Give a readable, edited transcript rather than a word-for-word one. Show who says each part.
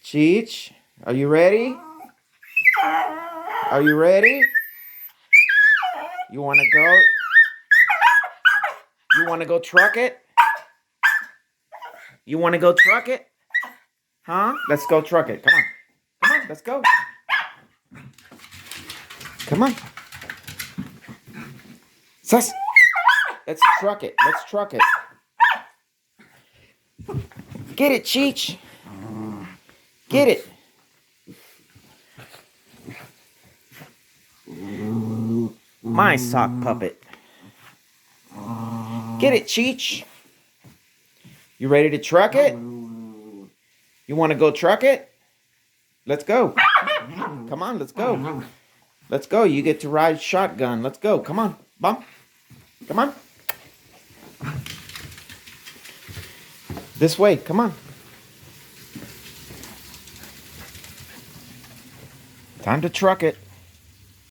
Speaker 1: Cheech, are you ready? Are you ready? You want to go? You want to go truck it? You want to go truck it? Huh? Let's go truck it. Come on. Come on, let's go. Come on. Sus. Let's truck it. Let's truck it. Get it, Cheech. Get it. My sock puppet. Get it, Cheech. You ready to truck it? You want to go truck it? Let's go. Come on, let's go. Let's go. You get to ride shotgun. Let's go. Come on. Bump. Come on. This way. Come on. Time to truck it.